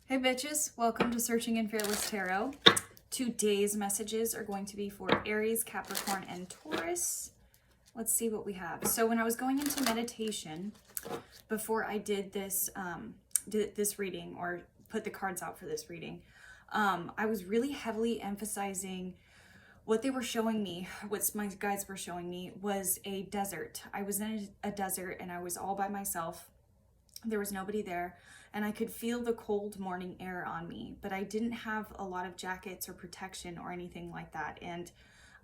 Hey bitches, welcome to Searching in Fearless Tarot. Today's messages are going to be for Aries, Capricorn, and Taurus. Let's see what we have. So when I was going into meditation, before I did this reading or put the cards out for this reading, I was really heavily emphasizing what they were showing me, what my guides were showing me, was a desert. I was in a desert and I was all by myself. There was nobody there, and I could feel the cold morning air on me, but I didn't have a lot of jackets or protection or anything like that, and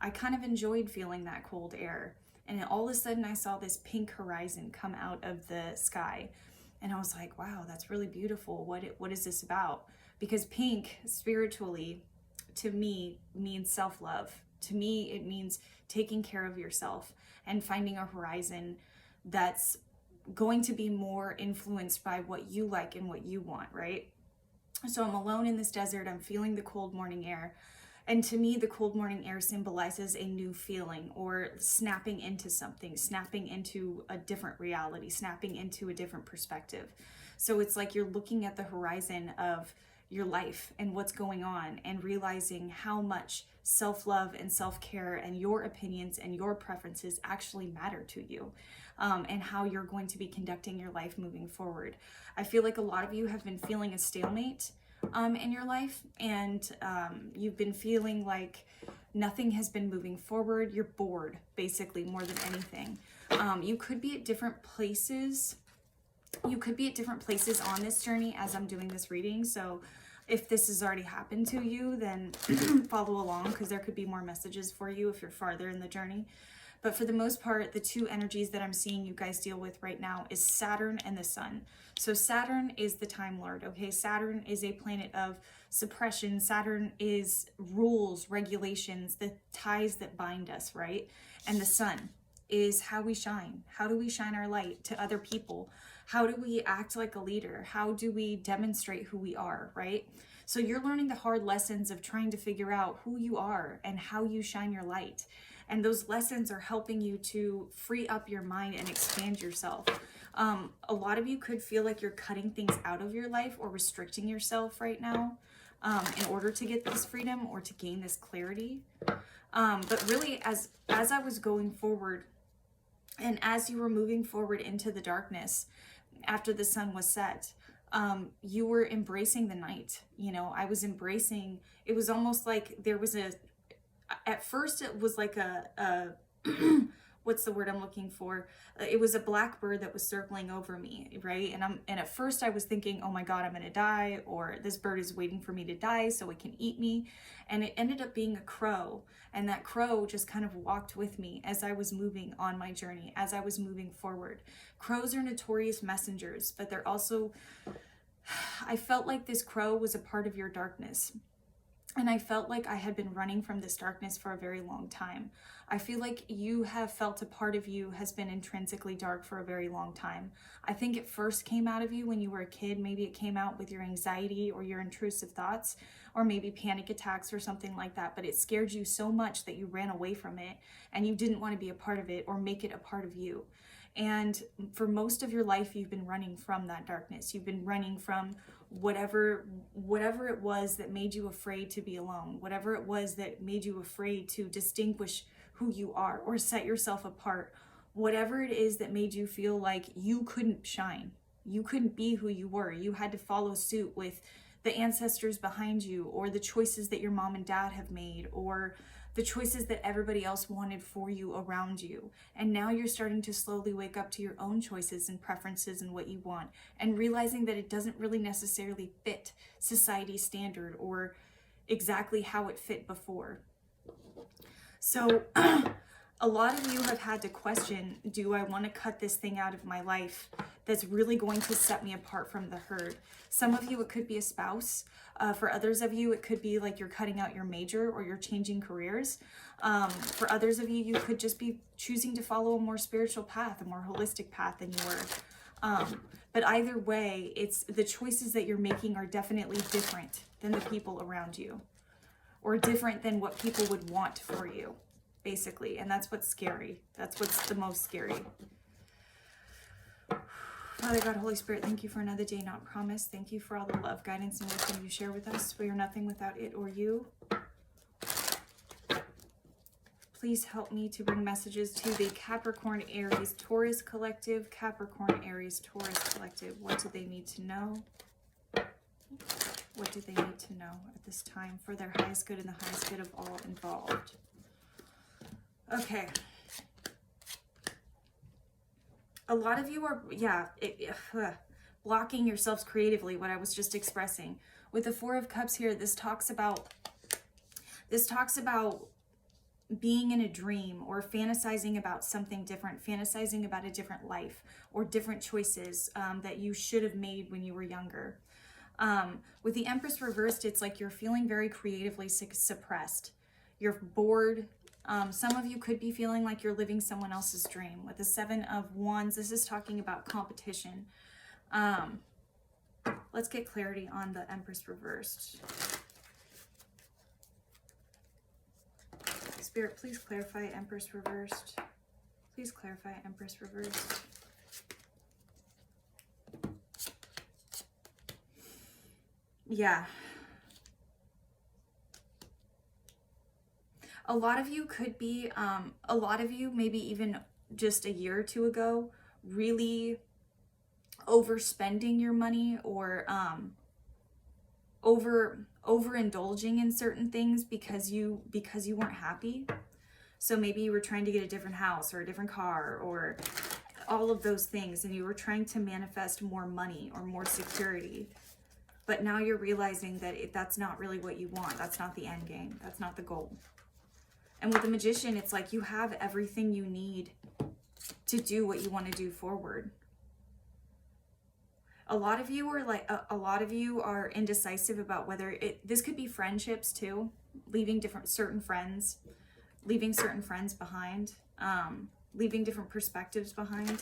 I kind of enjoyed feeling that cold air. And all of a sudden I saw this pink horizon come out of the sky, and I was like, wow, that's really beautiful. What is this about? Because pink spiritually to me means self-love. To me it means taking care of yourself and finding a horizon that's going to be more influenced by what you like and what you want, right? So I'm alone in this desert. I'm feeling the cold morning air. And to me, the cold morning air symbolizes a new feeling, or snapping into something, snapping into a different reality, snapping into a different perspective. So it's like you're looking at the horizon of your life and what's going on, and realizing how much self-love and self-care and your opinions and your preferences actually matter to you, and how you're going to be conducting your life moving forward. I feel like a lot of you have been feeling a stalemate in your life, and you've been feeling like nothing has been moving forward. You're bored, basically, more than anything. You could be at different places. You could be at different places on this journey as I'm doing this reading. So if this has already happened to you, then follow along, because there could be more messages for you if you're farther in the journey. But for the most part, the two energies that I'm seeing you guys deal with right now is Saturn and the Sun. So Saturn is the Time Lord, okay? Saturn is a planet of suppression. Saturn is rules, regulations, the ties that bind us, right? And the Sun is how we shine. How do we shine our light to other people? How do we act like a leader? How do we demonstrate who we are, right? So you're learning the hard lessons of trying to figure out who you are and how you shine your light. And those lessons are helping you to free up your mind and expand yourself. A lot of you could feel like you're cutting things out of your life or restricting yourself right now in order to get this freedom or to gain this clarity. But really, as I was going forward, and as you were moving forward into the darkness after the sun was set, you were embracing the night. You know, I was embracing, it was almost like there was at first it was like a what's the word I'm looking for? It was a blackbird that was circling over me, right? And at first I was thinking, oh my God, I'm gonna die, or this bird is waiting for me to die so it can eat me. And it ended up being a crow. And that crow just kind of walked with me as I was moving on my journey, as I was moving forward. Crows are notorious messengers, but they're also, I felt like this crow was a part of your darkness. And I felt like I had been running from this darkness for a very long time. I feel like you have felt a part of you has been intrinsically dark for a very long time. I think it first came out of you when you were a kid. Maybe it came out with your anxiety or your intrusive thoughts, or maybe panic attacks or something like that. But it scared you so much that you ran away from it, and you didn't want to be a part of it or make it a part of you. And for most of your life, you've been running from that darkness. You've been running from whatever it was that made you afraid to be alone, whatever it was that made you afraid to distinguish who you are or set yourself apart, whatever it is that made you feel like you couldn't shine, you couldn't be who you were, you had to follow suit with the ancestors behind you, or the choices that your mom and dad have made, or the choices that everybody else wanted for you around you. And now you're starting to slowly wake up to your own choices and preferences and what you want, and realizing that it doesn't really necessarily fit society's standard or exactly how it fit before. So a lot of you have had to question, do I want to cut this thing out of my life that's really going to set me apart from the herd? Some of you, it could be a spouse. For others of you, it could be like you're cutting out your major or you're changing careers. For others of you, you could just be choosing to follow a more spiritual path, a more holistic path than you were. But either way, it's the choices that you're making are definitely different than the people around you, or different than what people would want for you, basically. And that's what's scary. That's what's the most scary. Father God, Holy Spirit, thank you for another day not promised. Thank you for all the love, guidance, and wisdom you share with us. We are nothing without it or you. Please help me to bring messages to the Capricorn, Aries, Taurus collective. Capricorn, Aries, Taurus collective. What do they need to know? What do they need to know at this time for their highest good and the highest good of all involved? Okay. A lot of you are, blocking yourselves creatively, what I was just expressing. With the Four of Cups here, this talks about being in a dream or fantasizing about something different, fantasizing about a different life or different choices that you should have made when you were younger. With the Empress reversed, it's like you're feeling very creatively suppressed. You're bored. Some of you could be feeling like you're living someone else's dream. With the Seven of Wands, this is talking about competition. Let's get clarity on the Empress reversed. Spirit, please clarify Empress reversed. Please clarify Empress reversed. Yeah. A lot of you could be, a lot of you, maybe even just a year or two ago, really overspending your money or overindulging in certain things because you weren't happy. So maybe you were trying to get a different house or a different car or all of those things, and you were trying to manifest more money or more security. But now you're realizing that that's not really what you want. That's not the end game. That's not the goal. And with the Magician, it's like you have everything you need to do what you want to do forward. A lot of you are indecisive about whether this could be friendships too, leaving certain friends behind, leaving different perspectives behind.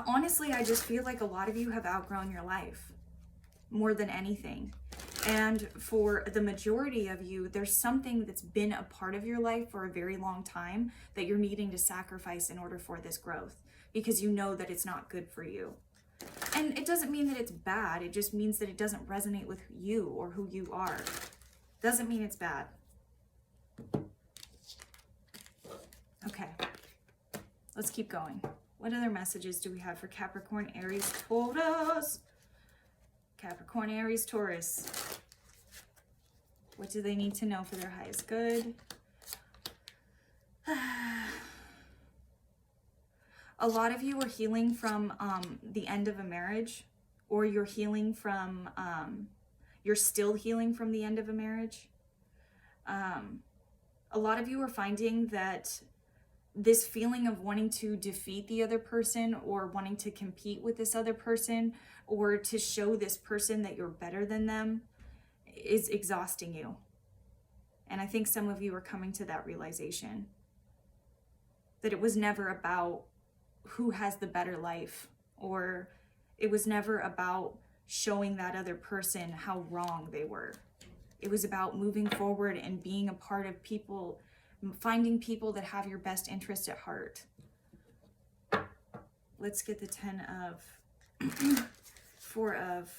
Honestly, I just feel like a lot of you have outgrown your life more than anything. And for the majority of you, there's something that's been a part of your life for a very long time that you're needing to sacrifice in order for this growth, because you know that it's not good for you. And it doesn't mean that it's bad. It just means that it doesn't resonate with you or who you are. Doesn't mean it's bad. Okay. Let's keep going. What other messages do we have for Capricorn, Aries, Taurus? Capricorn, Aries, Taurus. What do they need to know for their highest good? A lot of you are healing from the end of a marriage, or you're healing from, you're still healing from the end of a marriage. A lot of you are finding that this feeling of wanting to defeat the other person or wanting to compete with this other person or to show this person that you're better than them is exhausting you. And I think some of you are coming to that realization that it was never about who has the better life, or it was never about showing that other person how wrong they were. It was about moving forward and being a part of people, finding people that have your best interest at heart. Let's get the 10 of, 4 of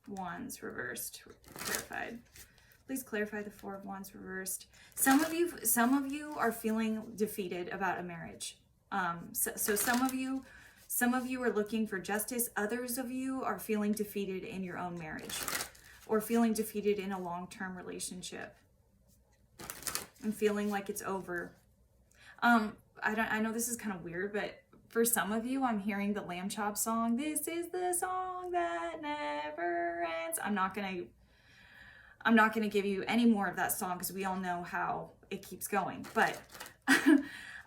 Wands reversed, clarified. Please clarify the 4 of Wands reversed. Some of you are feeling defeated about a marriage. So some of you are looking for justice. Others of you are feeling defeated in your own marriage or feeling defeated in a long-term relationship and feeling like it's over. I know this is kind of weird, but for some of you, I'm hearing the Lamb Chop song. This is the song that never ends. I'm not gonna give you any more of that song because we all know how it keeps going. But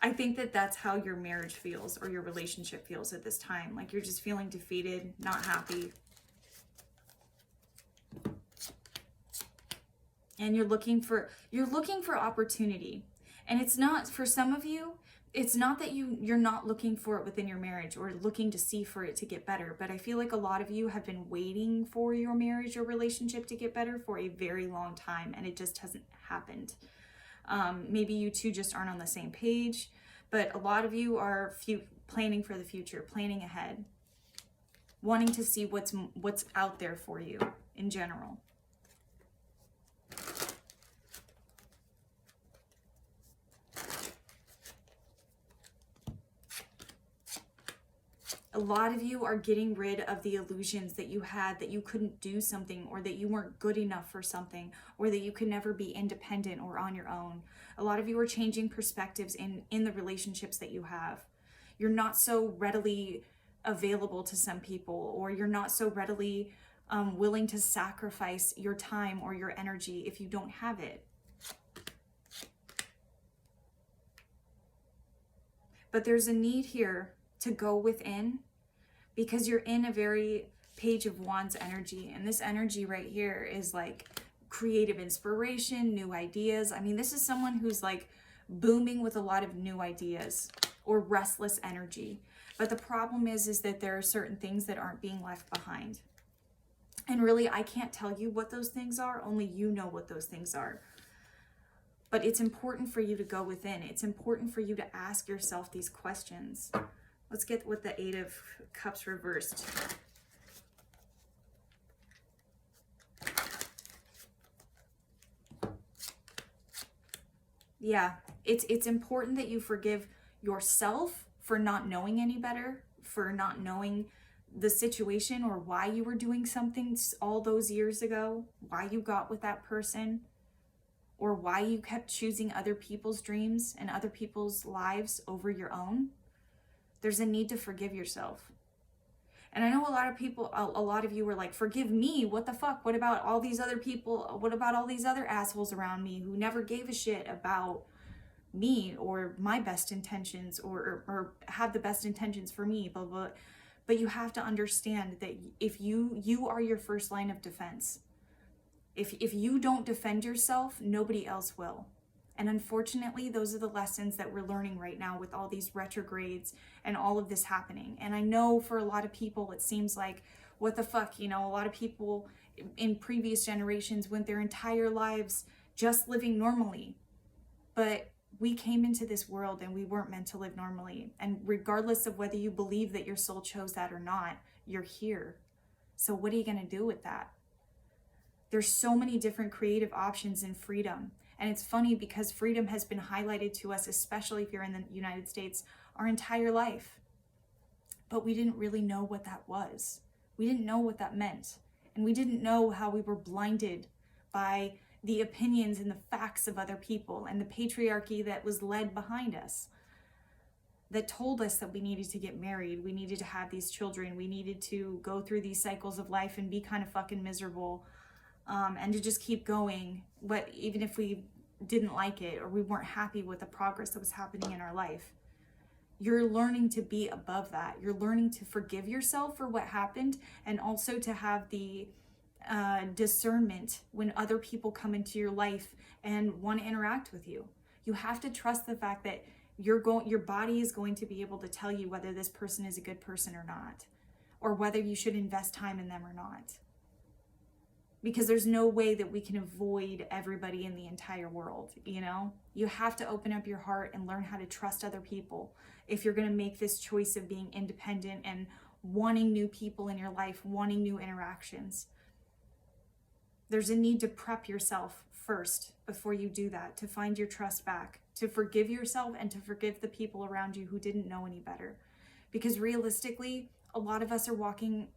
I think that that's how your marriage feels or your relationship feels at this time. Like you're just feeling defeated, not happy. And you're looking for opportunity. And it's not, for some of you, it's not that you're not looking for it within your marriage or looking to see for it to get better. But I feel like a lot of you have been waiting for your marriage or relationship to get better for a very long time, and it just hasn't happened. Maybe you two just aren't on the same page, but a lot of you are planning for the future, planning ahead, wanting to see what's out there for you in general. A lot of you are getting rid of the illusions that you had, that you couldn't do something, or that you weren't good enough for something, or that you could never be independent or on your own. A lot of you are changing perspectives in the relationships that you have. You're not so readily available to some people, or you're not so readily willing to sacrifice your time or your energy if you don't have it. But there's a need here to go within, because you're in a very Page of Wands energy, and this energy right here is like creative inspiration, new ideas. I mean, this is someone who's like booming with a lot of new ideas, or restless energy. But the problem is that there are certain things that aren't being left behind. And really, I can't tell you what those things are, only you know what those things are. But it's important for you to go within. It's important for you to ask yourself these questions. Let's get with the Eight of Cups reversed. Yeah, it's important that you forgive yourself for not knowing any better, for not knowing the situation or why you were doing something all those years ago, why you got with that person, or why you kept choosing other people's dreams and other people's lives over your own. There's a need to forgive yourself. And I know a lot of people, a lot of you were like, forgive me, what the fuck? What about all these other people? What about all these other assholes around me who never gave a shit about me or my best intentions, or have the best intentions for me, blah, blah. But you have to understand that if you are your first line of defense. If you don't defend yourself, nobody else will. And unfortunately, those are the lessons that we're learning right now with all these retrogrades and all of this happening. And I know for a lot of people, it seems like, what the fuck, you know, a lot of people in previous generations went their entire lives just living normally. But we came into this world and we weren't meant to live normally. And regardless of whether you believe that your soul chose that or not, you're here. So what are you going to do with that? There's so many different creative options in freedom. And it's funny because freedom has been highlighted to us, especially if you're in the United States, our entire life. But we didn't really know what that was. We didn't know what that meant. And we didn't know how we were blinded by the opinions and the facts of other people and the patriarchy that was led behind us, that told us that we needed to get married, we needed to have these children, we needed to go through these cycles of life and be kind of fucking miserable. And to just keep going, but even if we didn't like it or we weren't happy with the progress that was happening in our life, you're learning to be above that. You're learning to forgive yourself for what happened, and also to have the discernment when other people come into your life and want to interact with you. You have to trust the fact that your body is going to be able to tell you whether this person is a good person or not, or whether you should invest time in them or not. Because there's no way that we can avoid everybody in the entire world, you know? You have to open up your heart and learn how to trust other people if you're going to make this choice of being independent and wanting new people in your life, wanting new interactions. There's a need to prep yourself first before you do that, to find your trust back, to forgive yourself and to forgive the people around you who didn't know any better. Because realistically, a lot of us are walking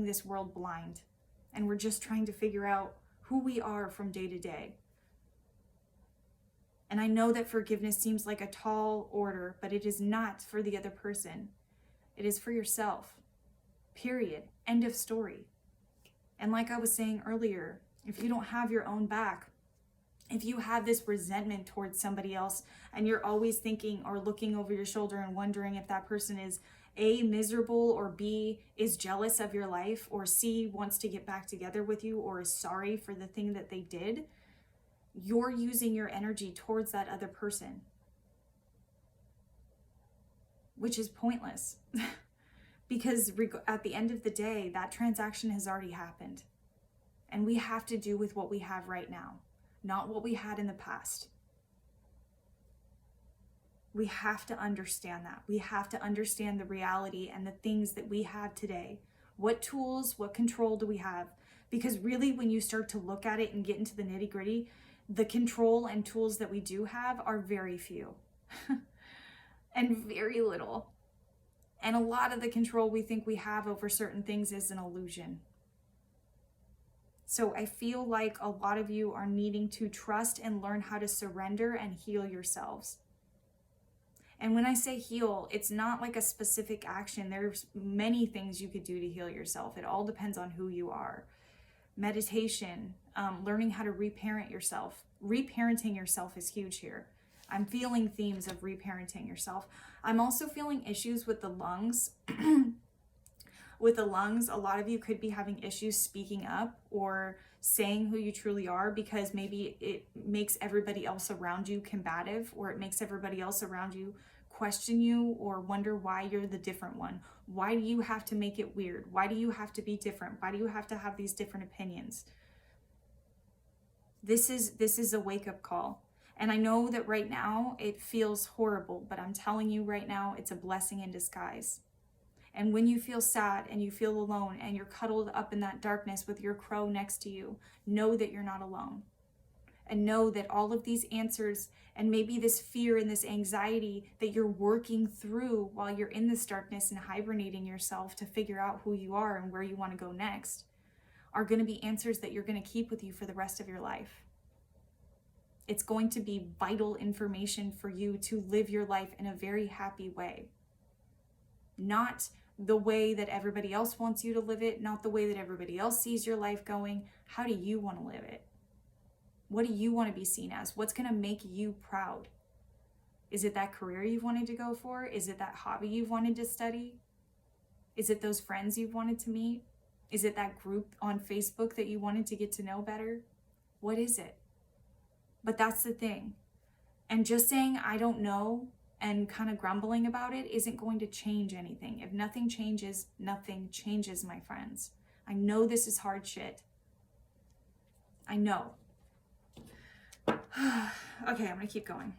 this world blind. And we're just trying to figure out who we are from day to day. And I know that forgiveness seems like a tall order, but it is not for the other person. It is for yourself. Period. End of story. And like I was saying earlier, if you don't have your own back, if you have this resentment towards somebody else and you're always thinking or looking over your shoulder and wondering if that person is A, miserable, or B, is jealous of your life, or C, wants to get back together with you, or is sorry for the thing that they did, you're using your energy towards that other person, which is pointless. Because at the end of the day, that transaction has already happened. And we have to do with what we have right now, not what we had in the past. We have to understand that. We have to understand the reality and the things that we have today. What tools, what control do we have? Because really, when you start to look at it and get into the nitty-gritty, the control and tools that we do have are very few and very little. And a lot of the control we think we have over certain things is an illusion. So I feel like a lot of you are needing to trust and learn how to surrender and heal yourselves. And when I say heal, it's not like a specific action. There's many things you could do to heal yourself. It all depends on who you are. Meditation, learning how to reparent yourself. Reparenting yourself is huge here. I'm feeling themes of reparenting yourself. I'm also feeling issues with the lungs. With the lungs, a lot of you could be having issues speaking up or saying who you truly are, because maybe it makes everybody else around you combative, or it makes everybody else around you question you or wonder why you're the different one. Why do you have to make it weird? Why do you have to be different? Why do you have to have these different opinions? This is a wake-up call. And I know that right now it feels horrible, but I'm telling you right now, it's a blessing in disguise. And when you feel sad and you feel alone and you're cuddled up in that darkness with your crow next to you, know that you're not alone. And know that all of these answers and maybe this fear and this anxiety that you're working through while you're in this darkness and hibernating yourself to figure out who you are and where you want to go next are going to be answers that you're going to keep with you for the rest of your life. It's going to be vital information for you to live your life in a very happy way. Not the way that everybody else wants you to live it, not the way that everybody else sees your life going. How do you want to live it? What do you want to be seen as? What's going to make you proud? Is it that career you've wanted to go for? Is it that hobby you've wanted to study? Is it those friends you've wanted to meet? Is it that group on Facebook that you wanted to get to know better? What is it? But that's the thing. And just saying, I don't know, and kind of grumbling about it isn't going to change anything. If nothing changes, my friends. I know this is hard shit. I know. Okay, I'm gonna keep going.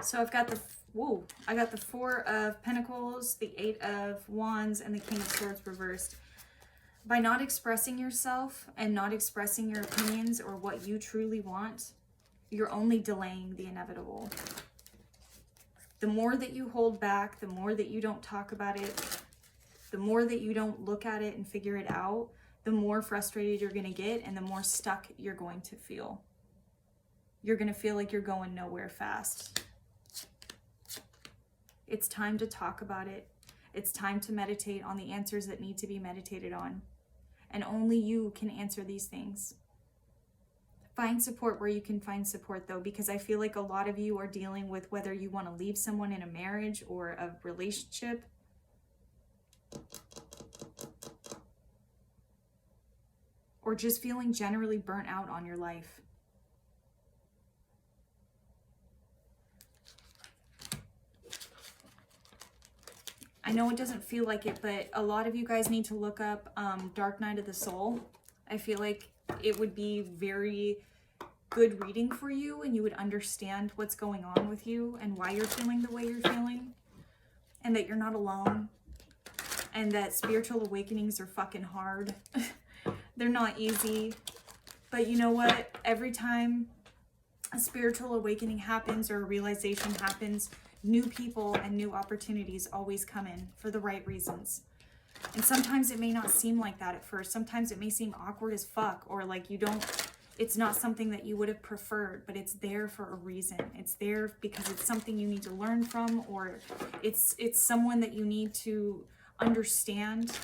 So I've got I got the Four of Pentacles, the Eight of Wands, and the King of Swords reversed. By not expressing yourself and not expressing your opinions or what you truly want, you're only delaying the inevitable. The more that you hold back, the more that you don't talk about it, the more that you don't look at it and figure it out, the more frustrated you're going to get and the more stuck you're going to feel. You're going to feel like you're going nowhere fast. It's time to talk about it. It's time to meditate on the answers that need to be meditated on. And only you can answer these things. Find support where you can find support, though, because I feel like a lot of you are dealing with whether you want to leave someone in a marriage or a relationship. Or just feeling generally burnt out on your life. I know it doesn't feel like it, but a lot of you guys need to look up Dark Night of the Soul. I feel like it would be very good reading for you, and you would understand what's going on with you and why you're feeling the way you're feeling, and that you're not alone, and that spiritual awakenings are fucking hard. They're not easy, but you know what? Every time a spiritual awakening happens or a realization happens, new people and new opportunities always come in for the right reasons. And sometimes it may not seem like that at first. Sometimes it may seem awkward as fuck, or like it's not something that you would have preferred, but it's there for a reason. It's there because it's something you need to learn from, or it's someone that you need to understand.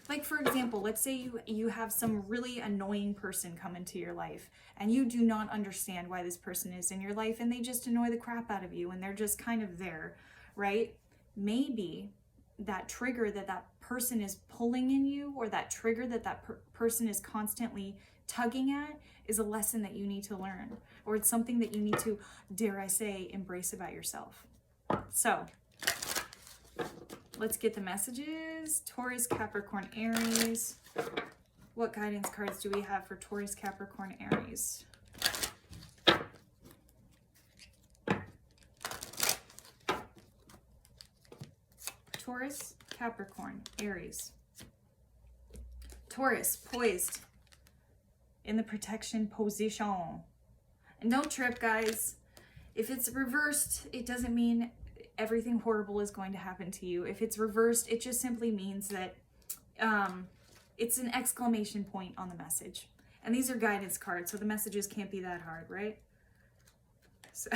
Like, for example, let's say you have some really annoying person come into your life and you do not understand why this person is in your life, and they just annoy the crap out of you and they're just kind of there, right? Maybe that trigger that person is pulling in you, or that trigger that person is constantly tugging at, is a lesson that you need to learn, or it's something that you need to, dare I say, embrace about yourself. So Let's get the messages. Taurus, Capricorn, Aries. What guidance cards do we have for Taurus, Capricorn, Aries? Taurus, Capricorn, Aries. Taurus, poised in the protection position. And don't trip, guys. If it's reversed, it doesn't mean everything horrible is going to happen to you. If it's reversed, it just simply means that it's an exclamation point on the message. And these are guidance cards, so the messages can't be that hard, right? So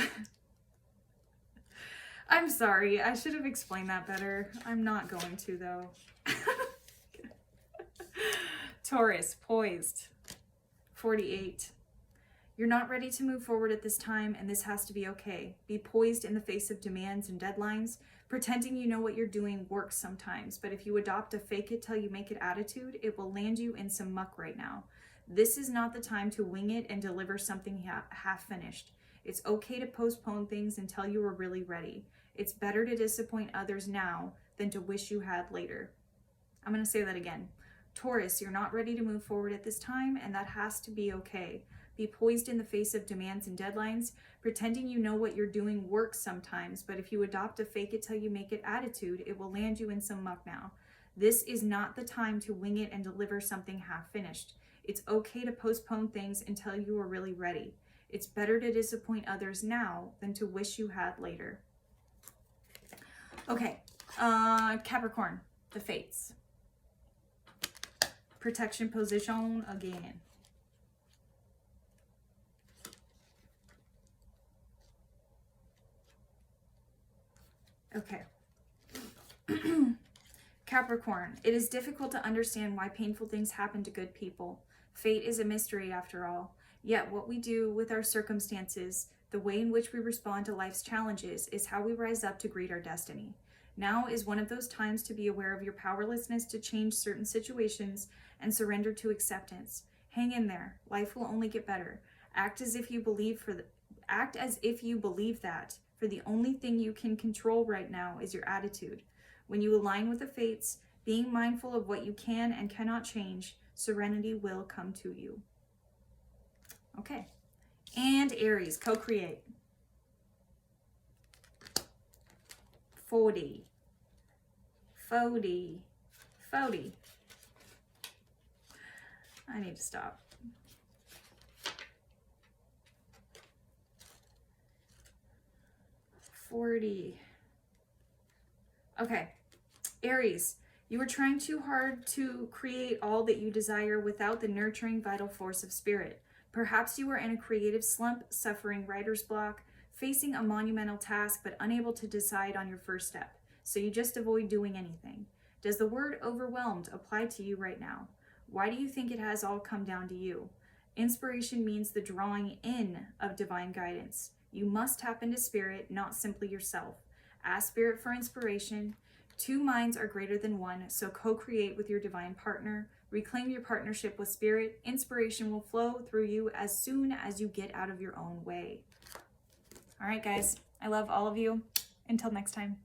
I'm sorry, I should have explained that better. I'm not going to, though. Taurus, poised. 48. You're not ready to move forward at this time, and this has to be okay. Be poised in the face of demands and deadlines. Pretending you know what you're doing works sometimes, but if you adopt a fake it till you make it attitude, it will land you in some muck right now. This is not the time to wing it and deliver something half finished. It's okay to postpone things until you are really ready. It's better to disappoint others now than to wish you had later. I'm going to say that again. Taurus, you're not ready to move forward at this time, and that has to be okay. Be poised in the face of demands and deadlines. Pretending you know what you're doing works sometimes, but if you adopt a fake it till you make it attitude, it will land you in some muck now. This is not the time to wing it and deliver something half finished. It's okay to postpone things until you are really ready. It's better to disappoint others now than to wish you had later. Okay, Capricorn, the fates. Protection position again. Okay. Capricorn, it is difficult to understand why painful things happen to good people. Fate is a mystery after all. Yet what we do with our circumstances, the way in which we respond to life's challenges, is how we rise up to greet our destiny. Now is one of those times to be aware of your powerlessness to change certain situations and surrender to acceptance. Hang in there. Life will only get better. Act as if you believe that. For the only thing you can control right now is your attitude. When you align with the fates, being mindful of what you can and cannot change, serenity will come to you. Okay. And Aries, co-create. 40. 40. 40. I need to stop. 40. Okay, Aries, you are trying too hard to create all that you desire without the nurturing vital force of spirit. Perhaps you are in a creative slump, suffering writer's block, facing a monumental task but unable to decide on your first step, so you just avoid doing anything. Does the word overwhelmed apply to you right now? Why do you think it has all come down to you? Inspiration means the drawing in of divine guidance. You must tap into spirit, not simply yourself. Ask spirit for inspiration. Two minds are greater than one, so co-create with your divine partner. Reclaim your partnership with spirit. Inspiration will flow through you as soon as you get out of your own way. All right, guys. I love all of you. Until next time.